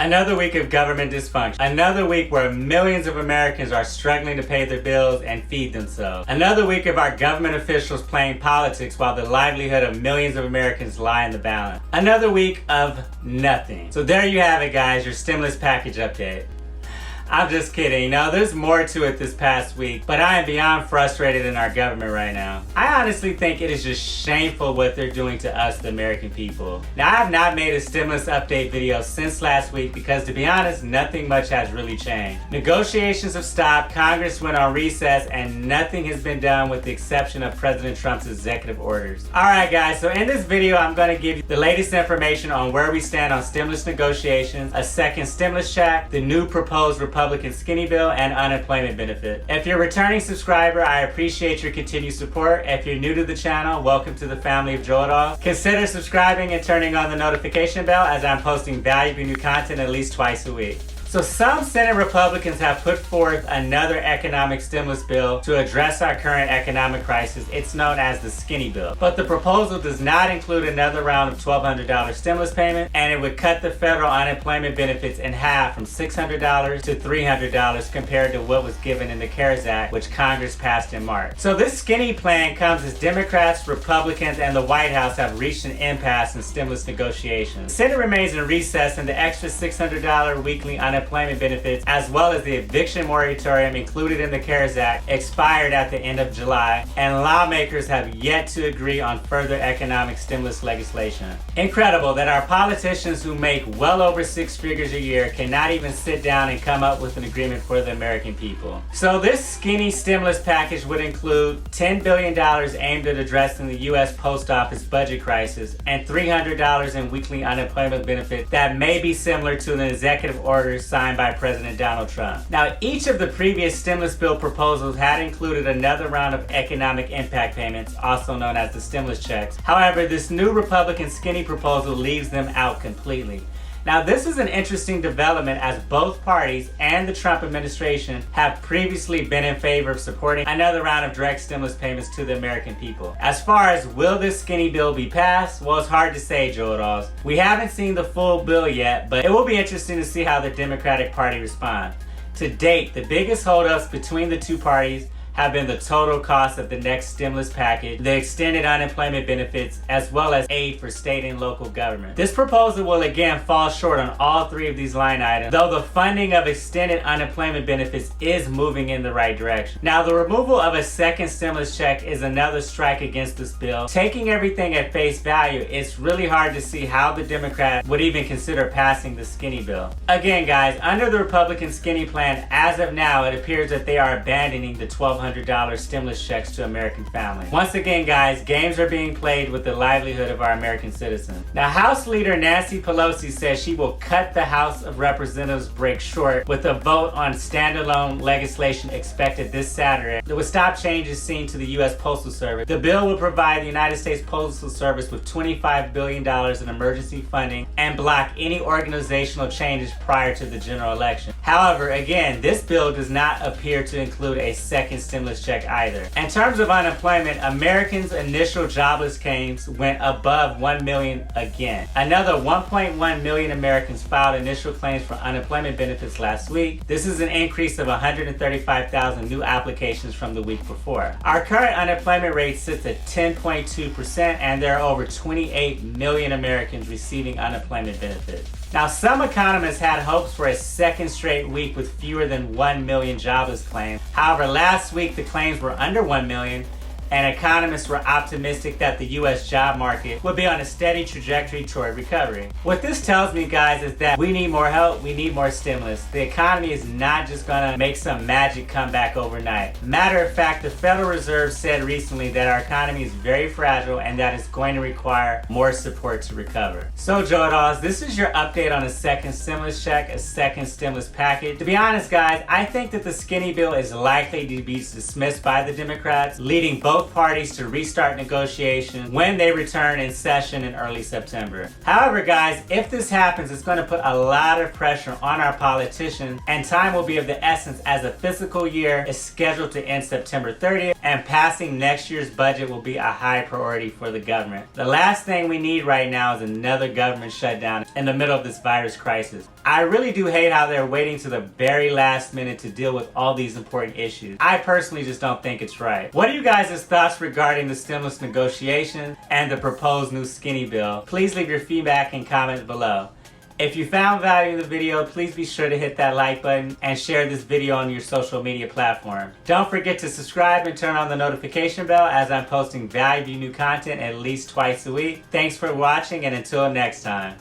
Another week of government dysfunction. Another week where millions of Americans are struggling to pay their bills and feed themselves. Another week of our government officials playing politics while the livelihood of millions of Americans lie in the balance. Another week of nothing. So there you have it, guys, your stimulus package update. I'm just kidding. You know, there's more to it this past week, but I am beyond frustrated in our government right now. I honestly think it is just shameful what they're doing to us, the American people. Now, I have not made a stimulus update video since last week because, to be honest, nothing much has really changed. Negotiations have stopped, Congress went on recess, and nothing has been done with the exception of President Trump's executive orders. Alright guys, so in this video, I'm going to give you the latest information on where we stand on stimulus negotiations, a second stimulus check, the new proposed Republican skinny bill, and unemployment benefit. If you're a returning subscriber, I appreciate your continued support. If you're new to the channel, welcome to the family of Joe It All. Consider subscribing and turning on the notification bell as I'm posting valuable new content at least twice a week. So some Senate Republicans have put forth another economic stimulus bill to address our current economic crisis. It's known as the skinny bill. But the proposal does not include another round of $1,200 stimulus payment, and it would cut the federal unemployment benefits in half from $600 to $300 compared to what was given in the CARES Act, which Congress passed in March. So this skinny plan comes as Democrats, Republicans, and the White House have reached an impasse in stimulus negotiations. The Senate remains in recess, and the extra $600 weekly unemployment benefits, as well as the eviction moratorium included in the CARES Act, expired at the end of July, and lawmakers have yet to agree on further economic stimulus legislation. Incredible that our politicians who make well over six figures a year cannot even sit down and come up with an agreement for the American people. So this skinny stimulus package would include $10 billion aimed at addressing the U.S. Post Office budget crisis and $300 in weekly unemployment benefits that may be similar to the executive orders signed by President Donald Trump. Now, each of the previous stimulus bill proposals had included another round of economic impact payments, also known as the stimulus checks. However, this new Republican skinny proposal leaves them out completely. Now, this is an interesting development as both parties and the Trump administration have previously been in favor of supporting another round of direct stimulus payments to the American people. As far as will this skinny bill be passed, well, it's hard to say, Joe It Alls. We haven't seen the full bill yet, but it will be interesting to see how the Democratic Party responds. To date, the biggest holdups between the two parties have been the total cost of the next stimulus package, the extended unemployment benefits, as well as aid for state and local government. This proposal will again fall short on all three of these line items, though the funding of extended unemployment benefits is moving in the right direction. Now, the removal of a second stimulus check is another strike against this bill. Taking everything at face value, it's really hard to see how the Democrats would even consider passing the skinny bill. Again, guys, under the Republican skinny plan, as of now, it appears that they are abandoning the $1,200 stimulus checks to American families. Once again, guys, games are being played with the livelihood of our American citizens. Now, House Leader Nancy Pelosi says she will cut the House of Representatives break short with a vote on standalone legislation expected this Saturday that would stop changes seen to the U.S. Postal Service. The bill will provide the United States Postal Service with $25 billion in emergency funding and block any organizational changes prior to the general election. However, again, this bill does not appear to include a second stimulus check either. In terms of unemployment, Americans' initial jobless claims went above 1 million again. Another 1.1 million Americans filed initial claims for unemployment benefits last week. This is an increase of 135,000 new applications from the week before. Our current unemployment rate sits at 10.2%, and there are over 28 million Americans receiving unemployment benefits. Now, some economists had hopes for a second straight week with fewer than 1 million jobless claims. However, last week the claims were under 1 million, and economists were optimistic that the U.S. job market would be on a steady trajectory toward recovery. What this tells me, guys, is that we need more help, we need more stimulus. The economy is not just gonna make some magic comeback overnight. Matter of fact, the Federal Reserve said recently that our economy is very fragile and that it's going to require more support to recover. So, Joe It Alls, this is your update on a second stimulus check, a second stimulus package. To be honest, guys, I think that the skinny bill is likely to be dismissed by the Democrats, leading both both parties to restart negotiations when they return in session in early September. However, guys, if this happens, it's going to put a lot of pressure on our politicians, and time will be of the essence as the fiscal year is scheduled to end September 30th, and passing next year's budget will be a high priority for the government. The last thing we need right now is another government shutdown in the middle of this virus crisis. I really do hate how they're waiting to the very last minute to deal with all these important issues. I personally just don't think it's right. What are you guys' thoughts regarding the stimulus negotiations and the proposed new skinny bill? Please leave your feedback and comments below. If you found value in the video, please be sure to hit that like button and share this video on your social media platform. Don't forget to subscribe and turn on the notification bell as I'm posting valuable new content at least twice a week. Thanks for watching, and until next time.